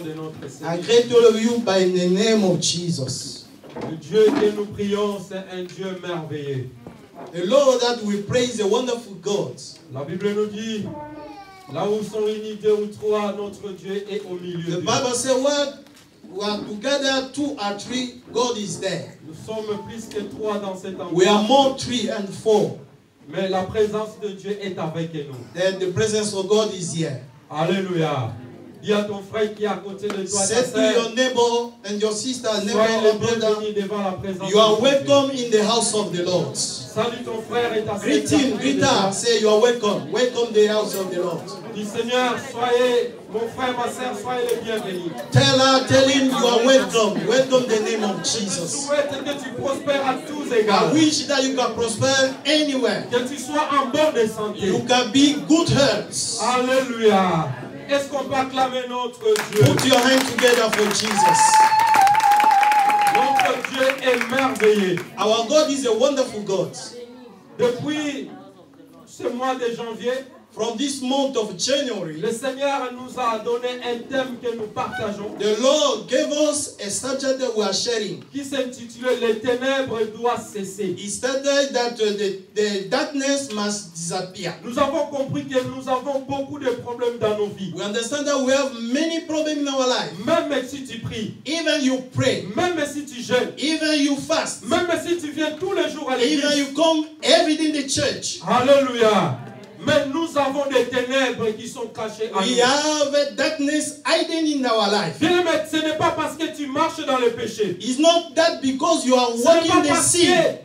de notre I Seigneur. greet all of you by the name of Jesus. Le Dieu que nous prions, c'est un Dieu merveilleux. The Lord that we praise, a wonderful God. La Bible nous dit, là où sont unis deux ou trois, notre Dieu est au milieu The d'eux. Bible says, where we are together, 2 or 3, God is there. Nous sommes plus que trois dans cet endroit. We are more 3 and 4. Mais la présence de Dieu est avec nous. Then the presence of God is here. Alléluia. Dis à ton frère qui est à côté de toi, ta Say to sœur, your neighbor and your sister, neighbor soyez or les brother, bienvenus devant la présence you are de Dieu. welcome in the house of the Lord. Salut ton frère et ta sœur. Greet him, greet her, say you are welcome. Welcome the house of the Lord. Dis Seigneur, soyez, mon frère, ma sœur, soyez les bienvenus. Tell him you are welcome. Welcome the name of Je Jesus. souhaite que tu prospères à tous I égards. wish that you can prosper anywhere. Que tu sois en bonne santé. You can be good health. Alléluia. Est-ce qu'on peut acclamer notre Dieu? Put your hand together for Jesus. Notre Dieu est merveilleux. Our God is a wonderful God. Depuis ce mois de janvier, From this month of January, le Seigneur nous a donné un thème que nous partageons the Lord gave us a subject that we are sharing. qui s'intitule « Les ténèbres doivent cesser He stated that the darkness must disappear. ». Nous avons compris que nous avons beaucoup de problèmes dans nos vies. We understand that we have many problems in our life. Même si tu pries, Even you pray, même si tu jeûnes, even you fast, même si tu viens tous les jours à even l'église. you come every day in the church. Alléluia. Mais nous avons des ténèbres qui sont cachées en We nous. have a darkness hiding in our life. Bien, mais ce n'est pas parce que tu marches dans le péché. It's not that because you are Ce n'est walking pas the parce sin.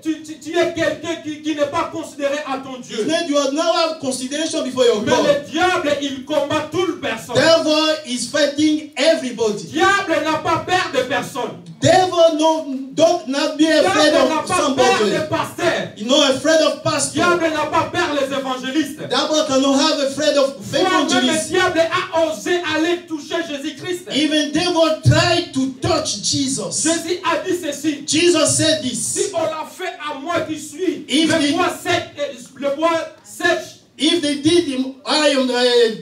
que tu es quelqu'un qui n'est pas considéré à ton Dieu. It's not you are now have consideration before your Mais God. le diable, il combat toute personne. Devil is fighting Le everybody. diable n'a pas peur de personne. Devil don't not be Le afraid diable n'a of pas peur somebody. des pasteurs. You're not afraid of Le pastor. diable n'a pas peur des évangélistes. Devil cannot have afraid of Toi-même, le evangelists. diable a osé aller toucher Jésus-Christ. Even devil tried to touch Jesus. Jésus a dit ceci. Jesus said Si this. on l'a fait à moi qui suis If le the- bois sec, le bois sèche, If they did him, I am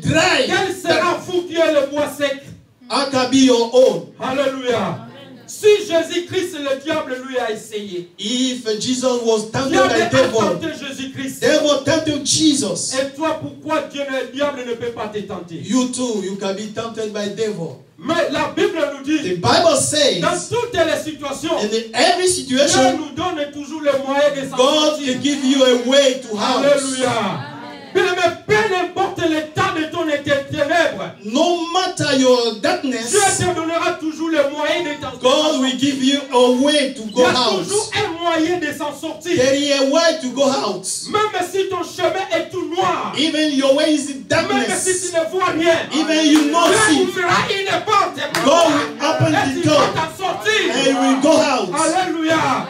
dry. quel sera vous qui est le bois sec? I can be your own. Alléluia. Si Jésus-Christ, le diable lui a essayé. If Jesus was Le tempted diable by a devil, tenté Jésus-Christ. devil tempted Jesus. Et toi, pourquoi le diable ne peut pas te tenter? You too, you can be tempted by devil. Mais la Bible nous dit, The Bible says, dans toutes les situations, in every Dieu situation, nous donne toujours le moyen de s'en God sortir. will give you a way to house. Alléluia. Mais peu importe l'état de ton ténèbres, No matter your Dieu darkness, te donnera toujours le moyen de t'en God sortir. will give you a way to Il y go a toujours out. un moyen de s'en sortir. There is a way to go out. Même si ton chemin est tout noir, Even your way is in même si darkness. tu ne vois rien, Even you not Dieu see, ouvrira une porte. God will open Et the tu vas door t'en sortir. and you will go out. Alléluia.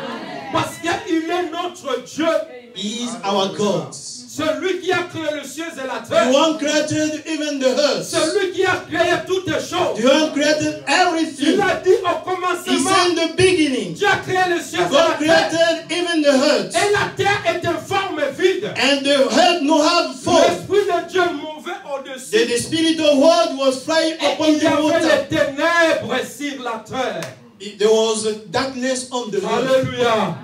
Parce qu'il est notre Dieu. He is our God. Celui qui a créé le ciel et la The terre. one created even the earth. Celui qui a créé toutes les choses. The one created Il everything. a dit au He commencement, said in the beginning, Dieu a créé le ciel et God la terre. created even the earth. Et la terre est en forme vide. And the earth no have form. L'Esprit de Dieu mouvait au-dessus. The spirit of God was flying Et upon il y the avait water. les ténèbres sur la terre. There was darkness on the earth. Alléluia.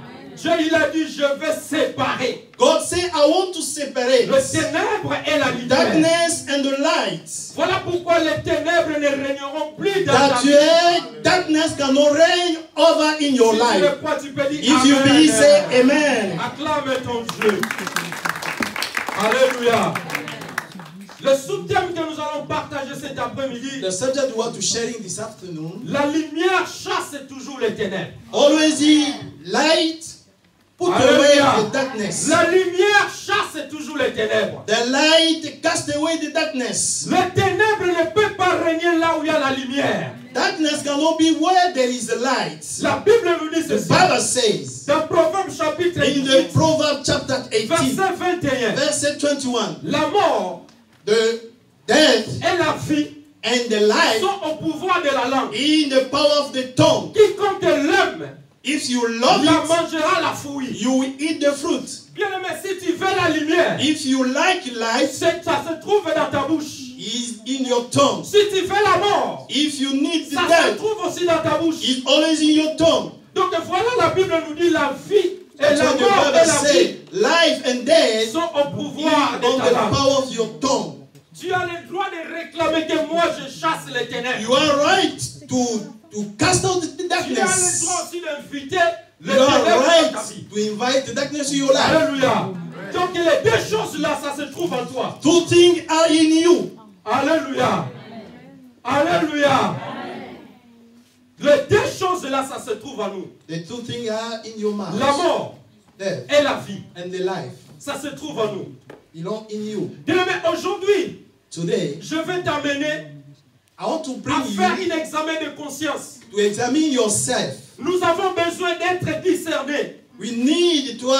Dieu, il a dit, je vais séparer God said, I want to separate le ténèbre et la lumière. darkness and the light. Voilà pourquoi les ténèbres ne régneront plus dans ta That vie. darkness cannot reign over in your Si tu life. le crois, tu peux dire If you Amen. believe, say amen. Acclame ton Dieu. Alléluia. Le sous-thème que nous allons partager cet après-midi, The subject we want to sharing this afternoon, la lumière chasse toujours les ténèbres. always the light put away Alléluia. the darkness. La lumière chasse toujours les ténèbres. The light cast away the darkness. Les ténèbres ne peuvent pas régner là où il y a la lumière. Darkness cannot be where there is a light. La Bible nous dit The ceci. Bible says Dans Proverbe chapitre in 18, the Proverbs chapter 18, verset 21, verset 21, la mort the death et la vie and the life sont au pouvoir de la langue. in the power of the tongue. Quiconque l'aime, If you love la it, mangera la fouille. you will eat the fruit. Bien aimé, si tu veux la lumière, If you like light, ça se trouve dans ta bouche. is in your tongue. Si tu veux la mort, If you need the ça se death, trouve aussi dans ta bouche. it's always in your tongue. Donc voilà, la Bible nous dit la vie et That's la what the mort et Bible la vie says. Life and death sont au pouvoir is de on ta the langue. power of your tongue. Tu as le droit de réclamer que moi je chasse les ténèbres. You are right to cast out the Tu as le darkness. droit aussi d'inviter les You are ténèbres right dans ta vie. to invite the darkness to your life. Alléluia. Donc les deux choses là, ça se trouve en toi. Two things are in you. Alléluia. Alléluia. Les deux choses là, ça se trouve en nous. The two things are in your mouth. La mort Death et la vie. and the life Ça se trouve en nous. belong in you. Bien aimé, aujourd'hui, Today, je vais t'amener I want to à bring faire you un examen de conscience. to examine yourself. Nous avons besoin d'être discernés. We need to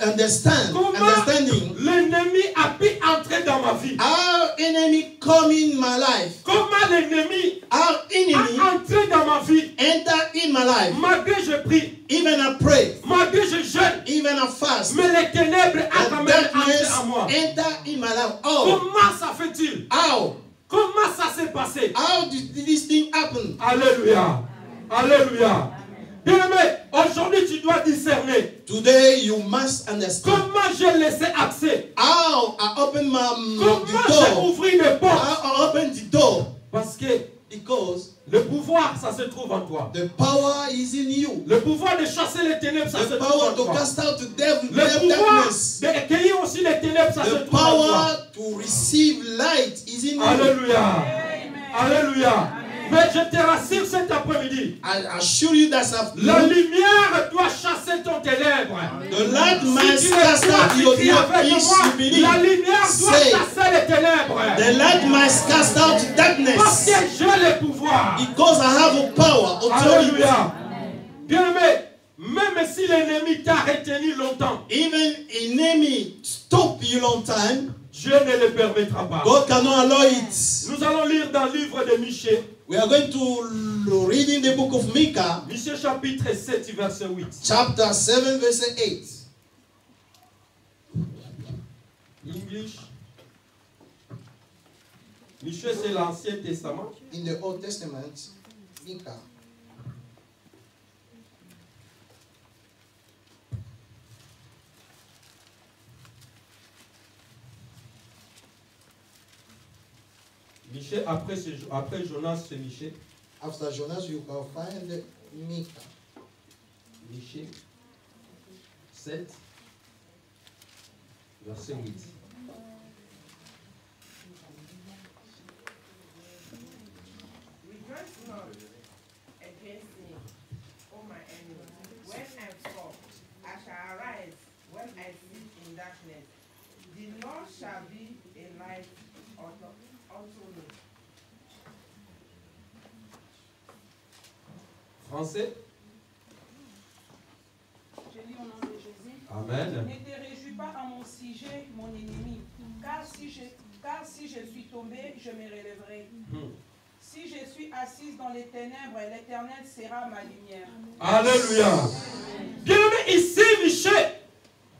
understand, Comment understanding l'ennemi a pu entrer dans ma vie? our enemy come in my life. Comment l'ennemi Our enemy a entré dans ma vie? enter in my life. Malgré je prie, Even I pray, malgré je jeûne, even I fast, mais les ténèbres ont quand the même entré darkness en moi. enter in my life. Oh, Comment ça fait-il? how? Comment ça s'est passé? How did this thing happen? Alléluia. Alléluia. Bien-aimé, aujourd'hui tu dois discerner. Today you must understand. Comment j'ai laissé accès? How I open the Comment j'ai door. ouvert les portes? How I open the door. Parce que Because le pouvoir, ça se trouve en toi. the power is in you. Le pouvoir de chasser les ténèbres, ça se The trouve en power to toi. cast out the devil, Le pouvoir darkness. d'accueillir aussi les ténèbres, ça se The trouve en toi. power to receive light is in you. Alléluia. Alléluia. Mais je te rassure cet après-midi. I assure you that La lumière doit chasser ton ténèbre. the light must Si tu cast le crois, out si your tu es avec darkness. moi, You believe. la lumière doit Say, chasser les ténèbres. the light must cast out Parce darkness. que j'ai le pouvoir. Because I have a power, authority. Alléluia. Bien aimé, même si l'ennemi t'a retenu longtemps, Even an enemy stop you long time, Dieu ne le permettra pas. God cannot allow it. Nous allons lire dans le livre de Michée, We are going to read in the book of Micah, Michée chapitre 7, verset 8. chapter 7, verse 8. English. Michée, c'est l'Ancien Testament. In the Old Testament, Micah. Michée, après Jonas, c'est Michée. After Jonas, you can find Micah. Michée 7, verset 8. Rejoice not against me, O my enemy. When I fall, I shall arise. When I sit in darkness, the Lord shall be a light unto me. Français. Je lis au nom de Jésus. Amen. Ne te réjouis pas à mon sujet, mon ennemi, car si je suis tombé, je me relèverai. Si je suis assise dans les ténèbres, l'Éternel sera ma lumière. Alléluia. Bien aimé, ici, Michée,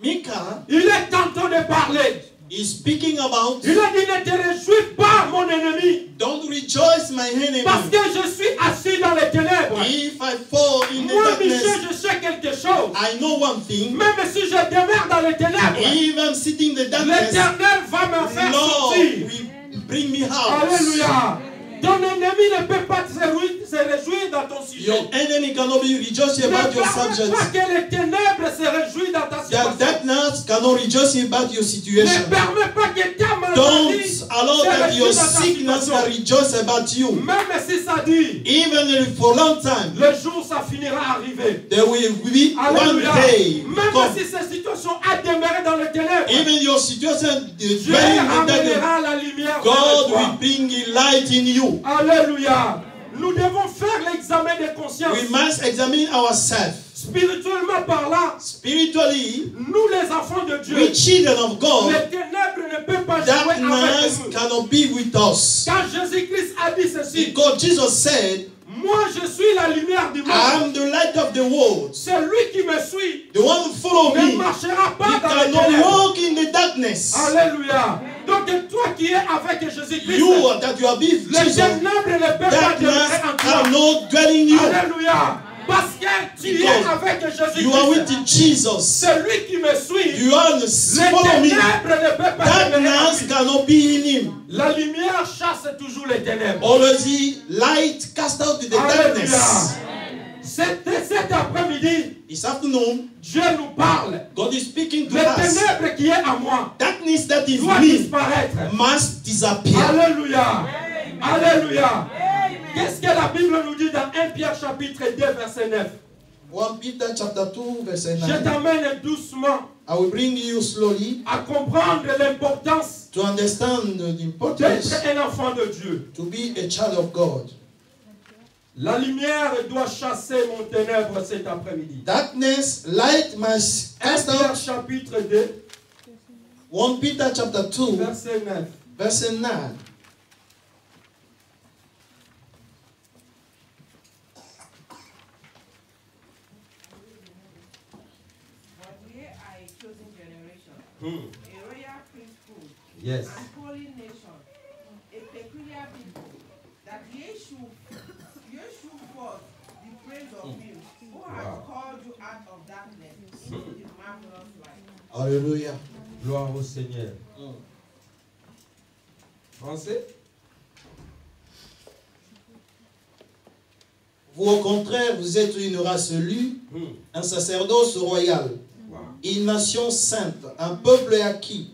Micah il est en train de parler. is speaking about, Il a dit, ne te réjouis pas, mon ennemi, don't rejoice, my enemy. parce que je suis assis dans les ténèbres. If I fall in the Moi, Michée, darkness, je sais quelque chose. I know one thing. Même si je demeure dans les ténèbres, If I'm sitting in the darkness, l'Éternel va me faire Lord sortir. will bring me out. Alléluia. Ton ennemi ne peut pas se réjouir dans ton sujet. Your enemy cannot be rejoicing Ne about your permets subject. pas que les ténèbres se réjouissent dans ta That situation. darkness cannot rejoice about your Ne situation. permets pas que ta maladie Don't allow se that your réjouisse dans ta sickness situation. can rejoice about you. Même si ça dit, Even if for a long time, le jour ça finira à arriver. there will be one Alléluia. day. Même come. si cette situation a demeuré dans les ténèbres, Even your situation is Dieu very in the darkness. ramènera la lumière vers God toi. will bring a light in you. Alléluia. Nous devons faire l'examen de conscience. We must examine ourselves. Spirituellement parlant, Spiritually, nous les enfants de Dieu, we children of God, les ténèbres ne peuvent pas jouer avec darkness nous. cannot be with us. Quand Jésus-Christ a dit ceci, Because Jesus said, moi je suis la lumière du I monde. am the light of the world. Celui qui me suit The one who follow ne me, marchera he pas dans les cannot ténèbres. walk in the darkness. Alléluia. Donc toi qui es avec Jésus-Christ, You that you are with les Jesus, ténèbres ne peuvent pas demeurer darkness en toi. cannot dwell in you. Alléluia. Parce que tu es Because avec You are Jésus-Christ. with Jesus. Celui qui me suit, You are the les follow me. ténèbres ne peuvent pas demeurer en Darkness lui. cannot be in him. La lumière chasse toujours les ténèbres. Already light cast out the darkness. Alléluia. Cet après-midi, This afternoon, Dieu nous parle. God is speaking to Les us. ténèbres qui est en moi Darkness that is doit me disparaître. must disappear. Alléluia. Alléluia. Qu'est-ce que la Bible nous dit dans 1 Pierre chapitre 2 verset 9? 1 Peter chapter 2 verse Je 9. t'amène doucement I will bring you slowly à comprendre l'importance to understand the importance d'être un enfant de Dieu. to be a child of God. La lumière doit chasser mon ténèbre cet après-midi. Darkness, light must 1 cast Pierre out. chapitre 2 1 Peter chapter 2 verset 9. verse 9. But ye are a chosen generation, Hmm. a royal priesthood, Yes. and holy nation, a peculiar people, that ye should forth the praise of him who has Wow. called you out of darkness into his marvelous light. Hallelujah. Gloire au Seigneur. Français? Vous, au contraire, vous êtes une race élue, Hmm. un sacerdoce royal, Wow. une nation sainte, un peuple acquis,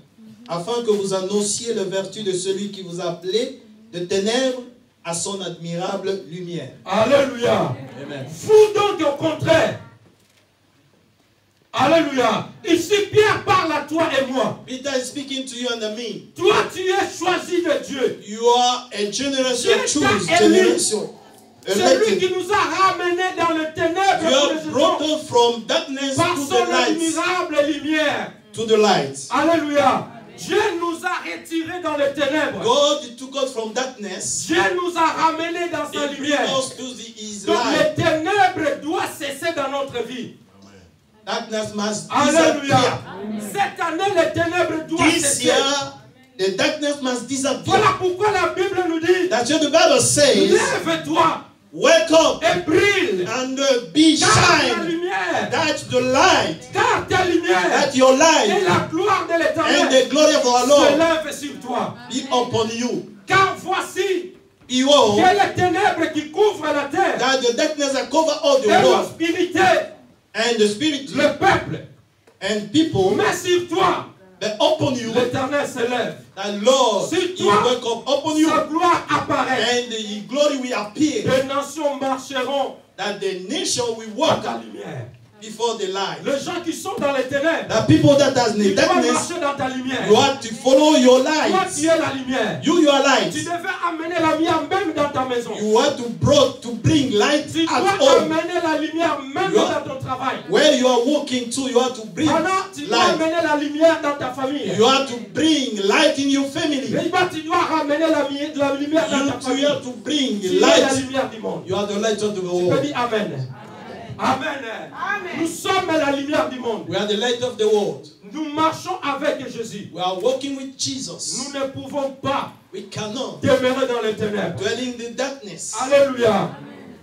afin que vous annonciez les vertus de celui qui vous a appelé de ténèbres à son admirable lumière. Alléluia. Amen. Vous donc au contraire. Alléluia. Ici Pierre parle à toi et moi. Peter is speaking to you and me. Toi tu es choisi de Dieu. You are a generation Dieu choose, t'a élu. generation. Celui elected. qui nous a ramenés dans le ténèbre You où are nous brought étions us from darkness par to son the light. admirable lumière. To the light. Alléluia. Dieu nous a retirés dans les ténèbres. God took us from darkness. Dieu nous a ramenés dans sa He lumière. brought us to his Donc light. les ténèbres doivent cesser dans notre vie. Darkness must Alléluia. disappear. Cette année, les ténèbres doivent This cesser. year, the darkness must disappear. Voilà pourquoi la Bible nous dit, That's what the Bible says. lève-toi Wake up et brille. and be Car ta shine. lumière, That's the light. car ta lumière That your et light la gloire de and l'Éternel the glory of our se Lord lève sur toi. be upon you. Car voici Behold, que les ténèbres qui couvrent la terre that the darkness that cover all the et world l'obscurité, and the spirit le peuple, and people, mais sur toi, but upon you, l'Éternel se lève. that Lord, Sur He toi, wake up upon you, Sa gloire apparaît. and the glory will appear. Les nations marcheront That the nation will à walk ta lumière. before the light. Les gens qui sont dans les ténèbres, The people that has the ils doivent darkness, marcher dans ta lumière. you have to follow your Toi, light. tu es la lumière. You are light. Tu devais amener la lumière même dans ta maison. You have to bring light Tu at dois home. amener la lumière même You dans ton travail. Where you are walking to, you have to bring Alors, tu dois light. amener la lumière dans ta famille. You have to bring light in your family. Et bah, tu dois ramener la lumière dans ta You too famille. have to bring Tu es la light. lumière du monde. You are the light of the Tu peux world. dire Amen. Amen. Nous sommes la lumière du monde. We are the light of the world. Nous marchons avec Jésus. We are walking with Jesus. Nous ne pouvons pas We cannot demeurer dans les ténèbres. dwell in the darkness. Alléluia.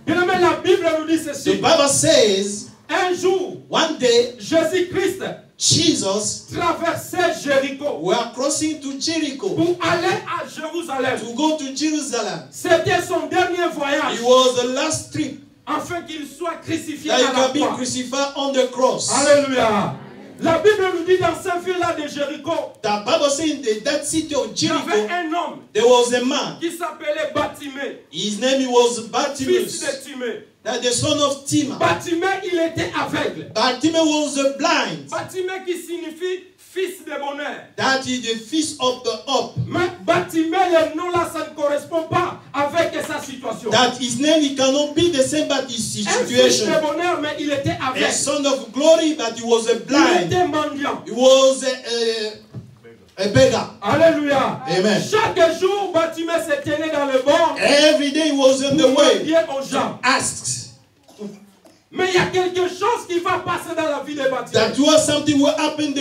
Bien aimé, la Bible nous dit The ceci. Bible says, Un jour, one day, Jésus-Christ Jesus traversait Jéricho were crossing to Jericho pour aller à Jérusalem. to go to Jerusalem. C'était son dernier voyage It was the last trip afin qu'il soit crucifié that he à la can be croix. crucified on the cross. Alléluia. La Bible nous dit dans cette ville-là de Jéricho, The Bible says in that city of il y avait Jericho, un homme there was a man. qui s'appelait Batimée, His name was fils Bartimaeus, de Timée. that the son of Tima. Batimée, il était aveugle. Bartimaeus was blind. Batimée qui signifie fils de bonheur. That is the fist of the up. Mais Batimée, le nom là, ça ne correspond pas avec sa situation. That his name, it cannot be the same but his Un fils situation. de bonheur, mais il était A aveugle. son of glory, but he was a Il blind. était mendiant. He was a beggar. Alléluia. Amen. Chaque jour, Batimée se tenait dans le bord Every day he was on the pour way. mendier aux gens. Asked Mais il y a quelque chose qui va passer dans la vie de Batimée. that was something will happen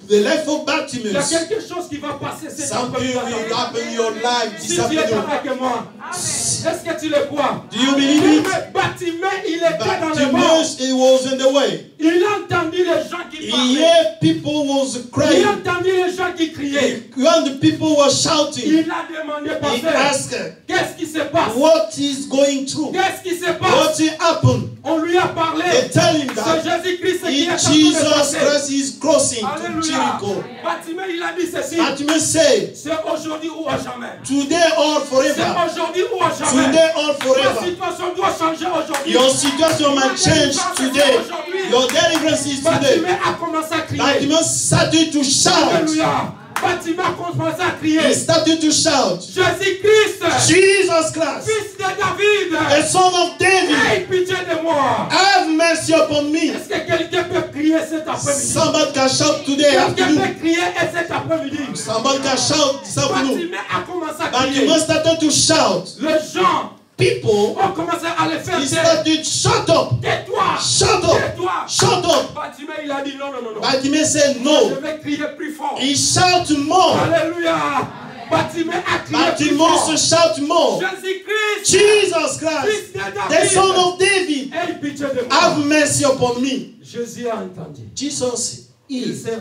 the life of Il y a Bartimaeus, quelque chose qui va passer cet something will après-midi. happen in your life Si this tu es afternoon. avec moi, est-ce que tu le crois? Do you believe it? Bartimée, il était dans le monde. Bartimaeus, he was in the way. Il a entendu les gens qui He parlaient. heard people was Il crying. a entendu les gens qui criaient. When the people were shouting, Il a demandé, he pasteur, asked, qu'est-ce qui se passe? what is going through? Qu'est-ce qui se passe? What happened? On lui a parlé. They tell him C'est that Jésus-Christ qui est en train de Jesus passer. Christ is crossing to Alléluia. Jericho. Bartimée, il a dit ceci. Bartimaeus said, C'est aujourd'hui ou à jamais. today or C'est forever. aujourd'hui ou à jamais. Today or La forever. situation doit changer aujourd'hui. Your situation might change today. Your deliverance is today. Bartimée a commencé à crier. Bartimaeus started to shout. Alléluia. Bartimée a commencé à crier. He started to shout, Jésus-Christ, Jesus Christ, fils de David, the son of David, aie pitié de moi. have mercy upon me. Est-ce que quelqu'un peut crier cet après-midi? Somebody can shout today Quelqu'un afternoon. peut crier cet après-midi? Somebody can shout this afternoon. Bartimée a commencé à crier. Bartimaeus started to shout. Les gens People, ont commencé à le faire he taire. started, shut up, Tais-toi! shut up, Tais-toi! shut up. Bartimée, il a dit non, non, non, non. Bartimaeus said Je no. vais crier plus fort. He shouted more. Alléluia! Bartimée a crié plus fort. Bartimaeus shouted more. Jésus-Christ, Jesus Christ, fils de the David, son of David, aie pitié de have moi. mercy upon me. Jésus a entendu. Jesus, Il s'est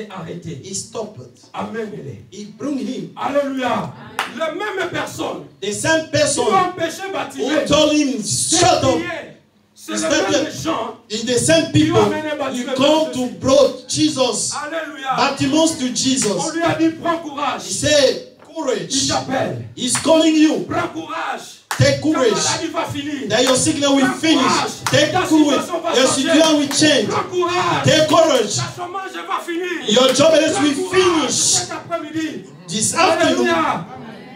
arrêté. he stopped. Amenez-les. He brought him. Alléluia. La même personne The same qui person a empêché Bartimée who told him, de shut up. crier. C'est les mêmes gens. Is the same people who come to brought Jesus, Alléluia. Bartimaeus to On Jesus. lui a dit prends He courage. said, Il courage. t'appelle. He's calling you. Prends courage. Take Ta courage. maladie va finir. That your sickness will finish. Take courage. Your situation will change. Prends courage. Take courage. Ta chômage va finir. Your jobless Prends will courage. finish. Cet après-midi. This afternoon, Alléluia.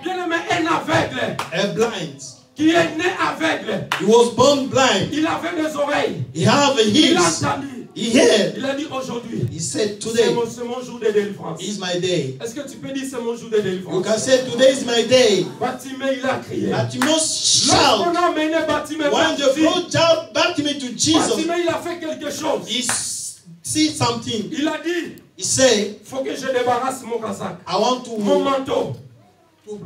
Bien-aimé, un aveugle a blind. qui est né aveugle. He was born blind. Il avait des oreilles. He have a Il a ears. entendu. He heard. Il a dit aujourd'hui, He said, c'est today mon jour de délivrance. is my day. Est-ce que tu peux dire c'est mon jour de You délivrance? can say, today is my day. Bartimée, il a crié. Bartimaeus Lorsqu'on shout. a emmené Bartimée When vers the Jésus, brought down Bartimaeus to Jesus, Bartimée, il a fait quelque chose. he see something. Il a dit, He said, il faut que je débarrasse mon casaque, I want mon to manteau.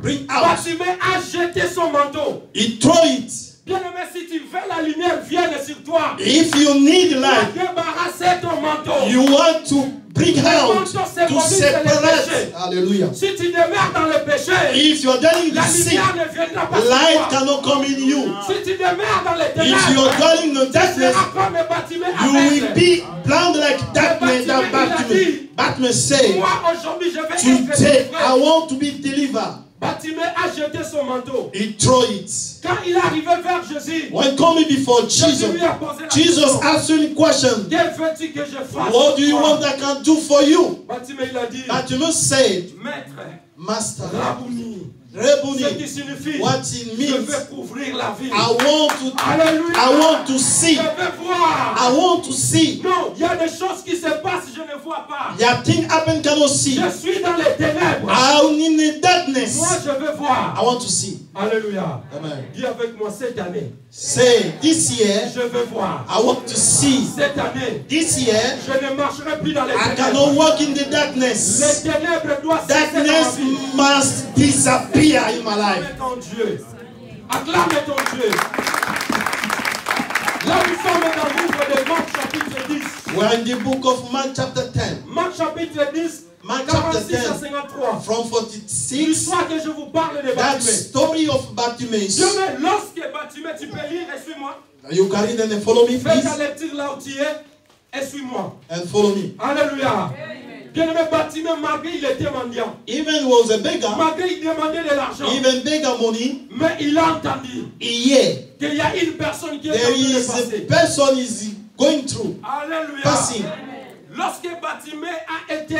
bring out. Bartimée a jeté son manteau. He throw it. Bien-aimé, si tu veux la lumière vienne sur toi, If you need tu vas light, débarrasser ton manteau. you want to bring out, to separate. Hallelujah. Si tu demeures dans le péché, If you are dwelling in la the sin, lumière ne viendra pas sur light toi. cannot come in you. Si tu demeures dans les If you ténèbres, are dwelling in the tu darkness, seras comme Bartimée you will aveugle. be blind like darkness than Bartimaeus. Bartimaeus said, Moi, aujourd'hui, je vais être today I délivré. want to be delivered. Bartimée a jeté son manteau. He throw it. Quand il est arrivé vers Jésus, When coming before Jésus Jesus, lui a posé la Jesus question. asked him a question. Que veux-tu que je fasse? What do you pour toi? want I can do for you? Bartimée, il a dit, Bartimaeus said, Maître, Master, Rabouni, ce qui Rebuni, signifie, what it je means, veux couvrir la ville. I Alléluia. want to see. Je veux voir. I want to see. Non, il y a des choses qui se passent, je ne vois pas. There things happen cannot see. Je suis dans les ténèbres. I'm in the darkness. Moi, je veux voir. I want to see. Alléluia. Amen. Dis avec moi cette année. Say, this year, Je veux voir. I want to see. Cette année, This year, je ne marcherai plus dans les I ténèbres. cannot walk in the darkness. Les ténèbres doivent cesser dans ma Darkness vie. must disappear in my life. Acclame ton Dieu. Acclame ton Dieu. Là, nous sommes dans le livre de Marc chapitre 10. We're in the book of Mark chapter 10. Marc chapitre 10, Mark chapter 46 à 10, 53. from 46. L'histoire que je vous parle de That Bartimée. story of Bartimaeus. Dieu, mais lorsque Bartimée, tu peux lire et suis-moi. You can read and follow me, Fais ta please. lecture là où tu es et suis-moi. And follow me. Alléluia. Bien-aimé Bartimée, malgré il était mendiant, Even was a beggar, malgré il demandait de l'argent, even beggar money, mais il a entendu he hear qu'il y a une personne qui est en there train de is a passer. person is going through, Alléluia. passing. Lorsque Bartimée a été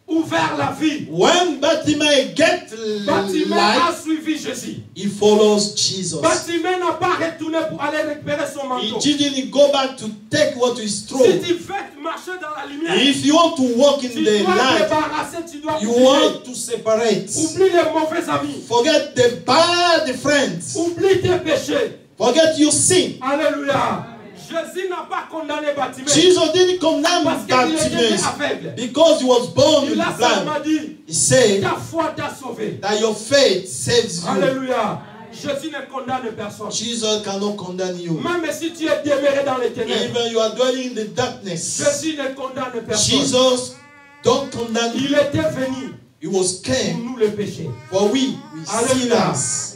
ouvert la vie, When Bartimaeus get Bartimée a light, suivi Jésus. he follows Jesus. Bartimée n'a pas retourné pour aller récupérer son He manteau. didn't go back to take what is Si thrown. tu veux marcher dans la lumière, If you want to walk in tu the dois light, débarrasser, tu dois you oublier. want to separate. Oublie les mauvais amis. Forget the bad friends. Oublie tes péchés. Forget your sin. Alléluia. Jésus n'a pas condamné Bartimée Jesus didn't condemn parce qu'il était né Bartimaeus aveugle. because he was born with Il a seulement blind. dit, He said ta foi t'a sauvé. that your faith saves you. Alléluia. Jésus ne condamne personne. Jesus cannot condemn you. Même si tu es demeuré dans les ténèbres, Even you are dwelling in the darkness. Jésus ne condamne personne. Jesus don't condemn Il you. était venu He was pour came nous les péchés. for we Alléluia. sinners.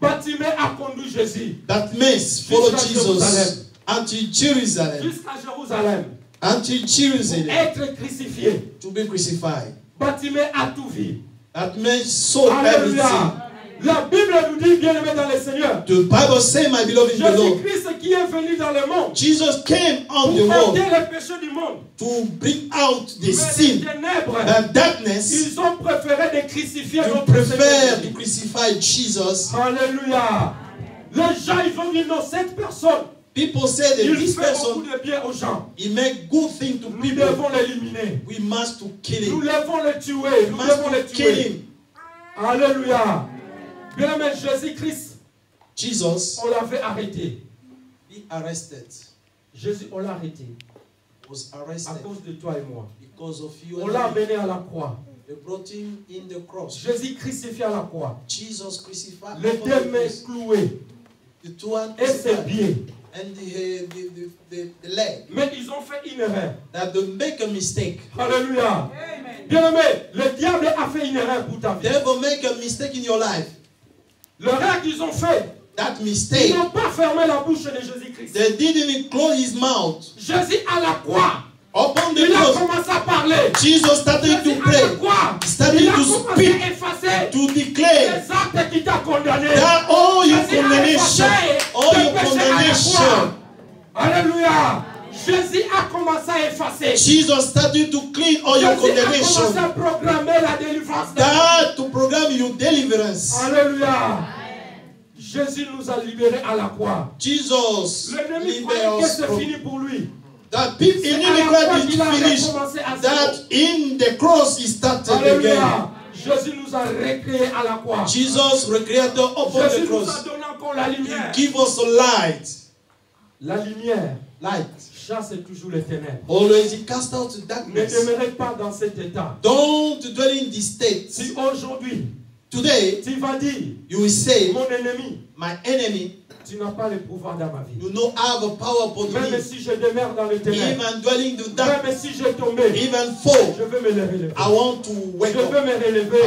Bartimée a conduit Jésus That means follow Jusqu'à Jesus Jérusalem. until Jerusalem. jusqu'à Jérusalem. Until Jerusalem Être crucifié. to be crucified. Bartimée a tout vu. That means sold everything. Alléluia. La Bible nous dit, bien aimé dans le Seigneur, The Bible says, my beloved in the Lord, Jésus-Christ qui est venu dans le monde Jesus came on the pour world ôter les péchés du monde. to bring out the Mais les sin ténèbres, and darkness. ils ont préféré de crucifier You notre prefer Seigneur. to crucify Jesus. Alléluia. Les gens, ils vont dire, non, cette personne, People say that il this fait beaucoup person, de bien aux gens. he make good things to Nous people. devons l'éliminer. We must to kill Nous him. devons le tuer. We Nous must devons le to kill tuer. him. Alléluia. Bien aimé, Jésus-Christ, Jesus, on l'avait arrêté. be arrested. Jésus, on l'a arrêté. Was À arrested cause de toi et moi. because of you On and l'a me. amené à la croix. They brought him in the cross. Jésus crucifié à la croix. Jesus crucified. Les upon deux the mains cross. clouées. The two hands Et ses crucified. pieds. And the leg. Mais ils ont fait une erreur. That they make a mistake. Alléluia. Bien aimé, le diable a fait une erreur pour ta vie. Devil make a mistake in your life. L'erreur qu'ils ont fait, That ils mistake, n'ont pas fermé la bouche de Jésus-Christ. they didn't close his mouth. Jésus à la croix, Upon the il a cross, commencé à parler. Jesus started Jésus to à la pray, croix, started il a to commencé speak, à effacer to declare les actes qui t'ont condamné. that all your Jésus a condemnation, effacé all tes your péchés à la condemnation, croix. Alléluia. Jésus a commencé à effacer. Jesus started to clean all your Jésus a commencé condemnation. à programmer la délivrance de That to program your deliverance. Alléluia. Jésus nous a libérés à la croix. Jesus L'ennemi libère croyait que us c'est from fini pour lui. that people C'est in à la the croix crowd qu'il a is finished. recommencé à That zéro. in the cross he started again. Alléluia. Jésus nous a recréés à la croix. Jesus recreated upon Jésus the nous a cross. donné encore la He lumière. give us a light. La lumière Light. chasse toujours les ténèbres. Always he cast out Ne darkness. demeurez pas dans cet état. Don't dwell in this state. Si aujourd'hui Today, tu vas dire, you will say, mon ennemi, my enemy, tu n'as pas le pouvoir dans ma vie. you don't have a power upon Même me. si je demeure dans les ténèbres, Even dwelling in the dark, même si je tombais, even fall, je veux me relever. I want to Je wake up. veux me relever.